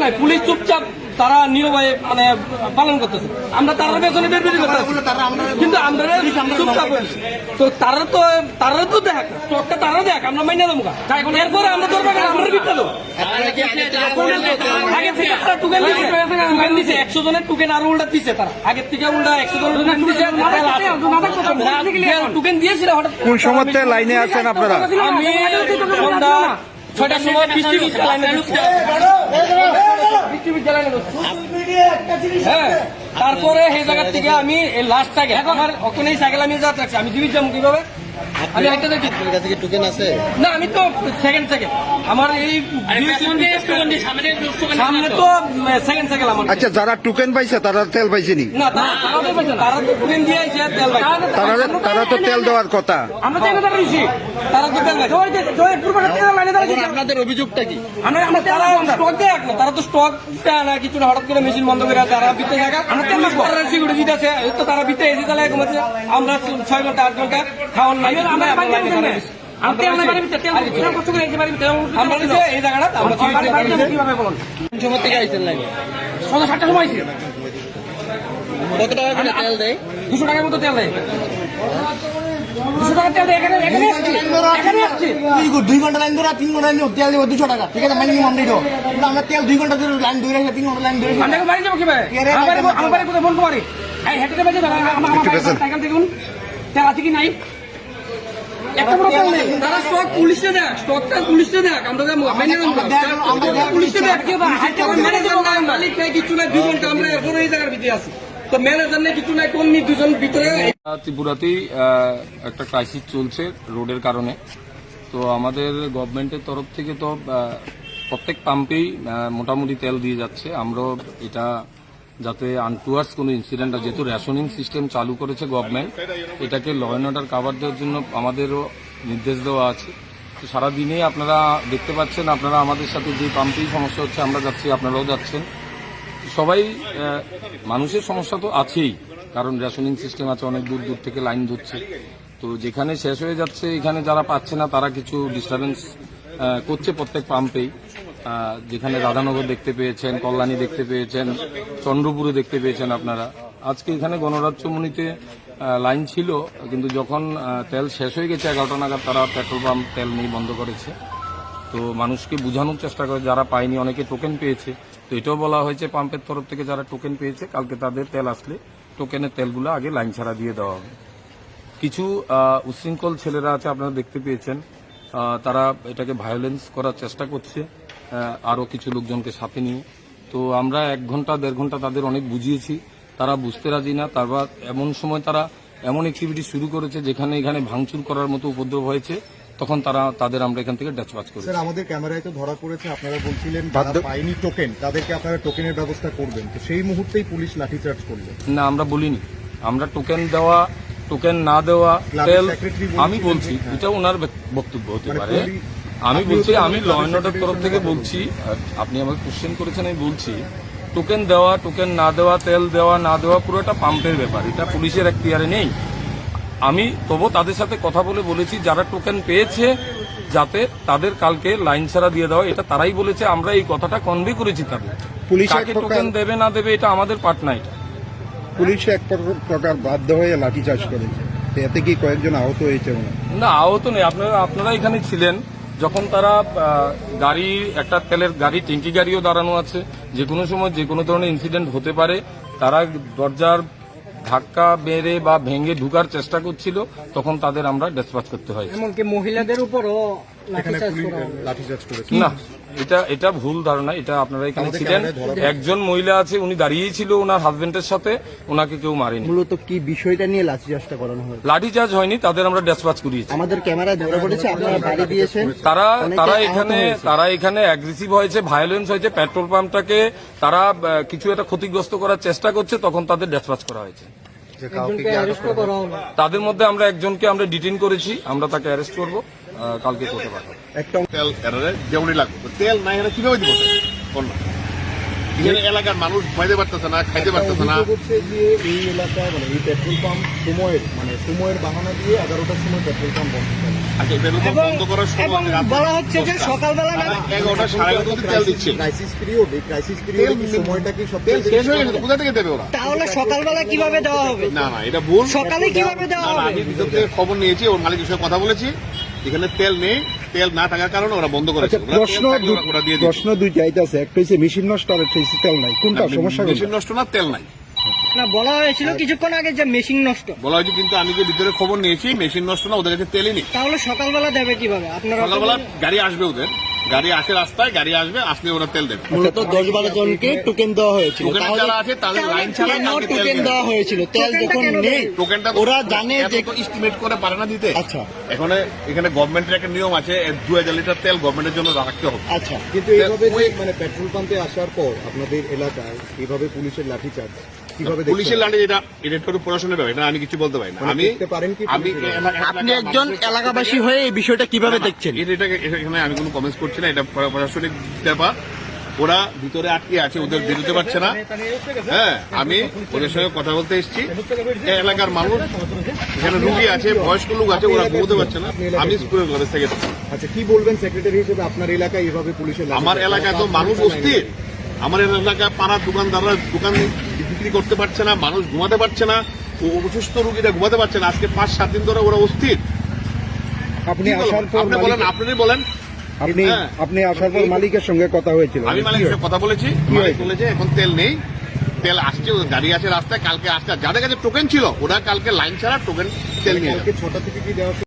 নাই, পুলিশ চুপচাপ তারা নিয়মায় মানে পালন করতেছে। আমরা তার পেছনে বের করতেছি, কিন্তু আমরা চুপচাপ করছি। তো তারা তো দেখ স্টকটা তারা দেখ, আমরা মাইনে দেবো। এরপরে আমরা ধরবো, আমরা বিক্রি দেবো। আগে থেকে তারা টুকেন দিছে 100 জনের টুকেন আরো উল্টা দিচ্ছে তারা। আগের থেকে উল্টা 100 জনের টুকেন দিয়েছিল। হঠাৎ কোন সময় লাইনে আছেন আপনারা? আমি সন্ধ্যা 6টার সময় হ্যাঁ, তারপরে সেই জায়গার থেকে আমি লাস্ট সাইকেল আমার ওখানে সাইকেল আমি যা রাখছি, আমি দিবি যাবো কিভাবে? আমি একটা দেখি টোকেন আছে না, আমি তো সেকেন্ড আমার এই সামনে তো সেকেন্ড সাইকেল আমার। আচ্ছা, যারা টোকেন পাইছে তারা তেল পাইছেনি না, তারা তো পাইছে, তারা তো টোকেন দিয়ে আইছে তেল পাইছে। তারা তো তেল দেওয়ার কথা। আমরা তো এনে দাঁড়িয়েছি, তারা তো তেল পাইছে। আপনাদের অভিযোগটা কি? তারা স্টক দেয় না, তারা তো স্টক দেয় না কিছু না। হঠাৎ করে মেশিন বন্ধ করে তারা বিতে জায়গা সিকিউরিটি দিতেছে, তো তারা বিতে এসে চালায় ঘুমাচ্ছে। আমরা 6 ঘন্টা 8 ঘন্টা খাওয়ান নাই, এই জায়গাটা সময় থেকে আইসেন লাগে সন্ধ্যা 7টার সময় ছিল। কত টাকা করে তেল দেয়? 200 টাকার মতো তেল দেয়। 200 টাকা তেল দেয়। এখানে আসছে 2 ঘন্টা লাইন ধরে 3 ঘন্টা লাইন তেল দেবো 200 টাকা, ঠিক আছে? মাইনিমাম আমরা এটা আমরা তেল 2 ঘন্টা ধরে লাইন ধরে 3 ঘন্টা লাইন ধরে আমরা বাড়ি যাবো কিভাবে? আমার বাড়ি কোথায় বলতে পারি? হেঁটে বাজে আমার সাইকেল দেখুন তেল আছে কি নাই। একটা বড় তেল নেই, তারা স্টক পুলিশে দেখ, স্টকটা পুলিশে দেখ। আমরা পুলিশে দেখ, ম্যানেজার নাই, মালিক নাই, কিছু নাই। 2 ঘন্টা আমরা এরপরে এই জায়গার ভিতরে আছি, তো ম্যানেজার নেই, কিছু নাই, কর্মী 2 জন ভিতরে। ত্রিপুরাতেই একটা ক্রাইসিস চলছে রোডের কারণে। তো আমাদের গভর্নমেন্টের তরফ থেকে তো প্রত্যেক পাম্পেই মোটামুটি তেল দিয়ে যাচ্ছে। আমরাও এটা যাতে আনটুয়ার্স কোনো ইনসিডেন্ট, যেহেতু রেশনিং সিস্টেম চালু করেছে গভর্নমেন্ট, এটাকে ল অ্যান্ড অর্ডার কাভার দেওয়ার জন্য আমাদেরও নির্দেশ দেওয়া আছে। তো সারাদিনেই আপনারা দেখতে পাচ্ছেন, আপনারা আমাদের সাথে যে পাম্পেই সমস্যা হচ্ছে আমরা যাচ্ছি, আপনারাও যাচ্ছেন। সবাই মানুষের সমস্যা তো আছেই, কারণ রেশনিং সিস্টেম আছে, অনেক দূর দূর থেকে লাইন ধরছে। তো যেখানে শেষ হয়ে যাচ্ছে, এখানে যারা পাচ্ছে না তারা কিছু ডিস্টারবেন্স করছে প্রত্যেক পাম্পেই। যেখানে রাধানগর দেখতে পেয়েছেন, কল্যাণী দেখতে পেয়েছেন, চন্দ্রপুরে দেখতে পেয়েছেন আপনারা। আজকে এখানে গণরাজ্যমণিতে লাইন ছিল, কিন্তু যখন তেল শেষ হয়ে গেছে 11টা নাগাদ, তারা পেট্রোল পাম্প তেল নিয়ে বন্ধ করেছে। তো মানুষকে বোঝানোর চেষ্টা করে, যারা পায়নি, অনেকে টোকেন পেয়েছে। তো এটাও বলা হয়েছে পাম্পের তরফ থেকে যারা টোকেন পেয়েছে, কালকে তাদের তেল আসলে টোকেনের তেলগুলো আগে লাইন ছাড়া দিয়ে দেওয়া হবে। কিছু উচ্ছৃঙ্খল ছেলেরা আছে, আপনারা দেখতে পেয়েছেন, তারা এটাকে ভায়োলেন্স করার চেষ্টা করছে, আরও কিছু লোকজনকে সাথে নিয়ে। তো আমরা 1 ঘন্টা 1.5 ঘন্টা তাদের অনেক বুঝিয়েছি, তারা বুঝতে রাজি না। তারপর এমন সময় তারা এমন অ্যাক্টিভিটি শুরু করেছে যেখানে এখানে ভাঙচুর করার মতো উপদ্রব হয়েছে, তখন তাদের আমরা এখান থেকে ড্যাচপাচ করি। স্যার, আমাদের ক্যামেরায় তো ধরা পড়েছে, আপনারা বলছিলেন যারা পায়নি টোকেন তাদেরকে আপনারা টোকেনের ব্যবস্থা করবেন, তো সেই মুহূর্তেই পুলিশ লাঠিচার্জ করলেন। না, আমরা বলিনি। আমরা টোকেন দেওয়া, টোকেন না দেওয়া, তেল আমি বলছি, এটা ওনার বক্তব্য হতে পারে। আমি বলছি, আমি ল অ্যান্ড অর্ডার তরফ থেকে বলছি, আপনি আমাকে কোশ্চেন করেছেন, আমি বলছি টোকেন দেওয়া, টোকেন না দেওয়া, তেল দেওয়া না দেওয়া পুরো একটা পাম্পের ব্যাপার, এটা পুলিশের এখতিয়ারে নেই। আমি তবু তাদের সাথে কথা বলেছি, যারা টোকেন পেয়েছে যাতে তাদের কালকে লাইন ছাড়া দিয়ে দেওয়া, এটা তারাই বলেছে। আমরা এই কথাটা কনভে করেছি তাদের। কাকে টোকেন দেবে না দেবে এটা আমাদের পার্ট না। এটা পুলিশ এক প্রকার বাধ্য হয়ে লাঠিচার্জ করেছে, এতে কি কয়েকজন আহত হয়েছে? না, আহত নেই। আপনারা এখানে ছিলেন যখন তারা গাড়ি, একটা তেলের গাড়ি, ট্যাঙ্কি গাড়িও দাঁড়ানো আছে, যে কোনো সময় যে কোনো ধরনের ইনসিডেন্ট হতে পারে। তারা দরজার ধাক্কা মেরে বা ভেঙে ঢুকার চেষ্টা করছিল, তখন তাদের আমরা ডেসপাচ করতে হয়। এমনকি মহিলাদের উপরও লাঠিচার্জ করেছে। না, এটা ভুল ধারণা। এটা আপনারা এখানে ছিলেন, একজন মহিলা আছে, উনি দাঁড়িয়েই ছিল ওনার হাজবেন্ডের সাথে, ওনাকে কেউ মারেনি। মূলত কি বিষয়টা নিয়ে লাঠিচার্জটা করানো হয়? লাঠিচার্জ হয়নি, তাদের আমরা ডেসপাচ করিয়েছি। আমাদের ক্যামেরায় ধরা পড়েছে আপনারা বাড়ি দিয়েছেন। তারা এখানে অ্যাগ্রেসিভ হয়েছে, ভায়োলেন্স হয়েছে, পেট্রোল পাম্পটাকে তারা কিছু একটা ক্ষতিগ্রস্ত করার চেষ্টা করছে, তখন তাদের ডেসপাচ করা হয়েছে। তাদের মধ্যে আমরা একজনকে আমরা ডিটেইন করেছি, আমরা তাকে অ্যারেস্ট করব, কালকে কোর্টে পাঠাবো। একটা তেল যেমনই লাগবে, তেল নাই কিভাবে দিব? এখানে এলাকার মানুষ ঘুমাইতে পারতেছে না, খাইতে পারতেছে না। অভিযোগ হচ্ছে যে এই এলাকায় মানে এই পেট্রোল পাম্প সময়ের বাহানা দিয়ে 11টার সময় পেট্রোল পাম্প বন্ধ করে। আচ্ছা, পেট্রোল পাম্প বন্ধ করার সময় রাত বলা হচ্ছে যে 10টা। সকালবেলা তারা 11টা সাড়ে 11টাতে তেল দিচ্ছে। ক্রাইসিস পিরিয়ড, এই ক্রাইসিস পিরিয়ডে কি সময়টা কি তেল সবচেয়ে শেষ হয়ে গেছে, কোথা থেকে দেবে ওরা? তাহলে সকালবেলা কিভাবে দেওয়া হবে? না না, এটা ভুল। সকালে কিভাবে দেওয়া না, না, হবে? আমি ভিতর থেকে খবর নিয়েছি, ওর মালিকের সঙ্গে কথা বলেছি, এখানে তেল নেই, তেল না থাকার কারণে ওরা বন্ধ করেছে। ওরা তেল থাকলে ওরা দিয়ে দিচ্ছে। প্রশ্ন দুইটা আছে, একটা হচ্ছে মেশিন নষ্ট আর একটা হচ্ছে তেল নাই, কোনটা সমস্যা? মেশিন নষ্ট না, তেল নাই না, বলা হয়েছিল কিছুক্ষণ আগে যে মেশিন নষ্ট। বলা হয়েছে, কিন্তু আমি যে ভিতরে খবর নিয়েছি মেশিন নষ্ট না, ওদের কাছে তেলই নেই। তাহলে সকালবেলা দেবে কিভাবে আপনারা? সকালবেলা গাড়ি আসবে, ওদের গাড়ি আসে, রাস্তায় গাড়ি আসবে, আসলে ওরা তেল দেবে। মূলত 10-12 জনকে টোকেন দেওয়া হয়েছিল। টোকেন যারা আছে তাদের লাইন ছাড়া কেন কালকে তেল টোকেন দেবে। দেওয়া হয়েছিল? তেল যখন নেই টোকেনটা ওরা জানে যে এস্টিমেট করে পারে না দিতে। আচ্ছা। এখানে গভর্নমেন্টের একটা নিয়ম আছে, 2000 লিটার তেল গভর্নমেন্টের জন্য রাখতে হবে। আচ্ছা, কিন্তু এইভাবে যে মানে পেট্রোল পাম্পে আসার পর আপনাদের এলাকায় এইভাবে পুলিশের লাঠিচার্জ কিভাবে পুলিশের লাইনে এটা একটু প্রশাসনের ব্যাপার, এটা আমি কিছু বলতে পারি না। আমি দেখতে পারেন কি আমি আপনি একজন এলাকাবাসী হয়ে এই বিষয়টা কিভাবে দেখছেন? এখানে আমি কোনো কমেন্টস করছি না, এটা প্রশাসনিক ব্যাপার। ওরা ভিতরে আটকে আছে, ওদের বেরোতে পারছে না। হ্যাঁ, আমি ওদের সঙ্গে কথা বলতে এসেছি। এই এলাকার মানুষ, এখানে রুগী আছে, বয়স্ক লোক আছে, ওরা ঘুমোতে পারছে না। আমি স্কুলের ঘরে থেকে আচ্ছা, কি বলবেন সেক্রেটারি হিসেবে আপনার এলাকায় এভাবে পুলিশের লাঠিচার্জ? আমার এলাকায় তো মানুষ অস্থির। আমার এলাকায় পাড়ার দোকানদাররা দোকান বিক্রি করতে পারছে না, মানুষ ঘুমাতে পারছে না, অসুস্থ রুগীরা ঘুমাতে পারছে না। আজকে 5-7 দিন ধরে ওরা অস্থির। আপনি কি বলবো? আসার পর আপনি বলেন, আপনি বলেন। হ্যাঁ। আপনি আসার পর মালিকের সঙ্গে কথা হয়েছিল? আমি মালিকের সাথে কথা বলেছি, মালিক বলেছে এখন তেল নেই, তেল আসছে, গাড়ি আছে রাস্তায়, কালকে আসছে। যাদের কাছে টোকেন ছিল ওরা কালকে লাইন ছাড়া টোকেন তেল নিয়ে যাবে। কালকে 6টা থেকে কি দেওয়া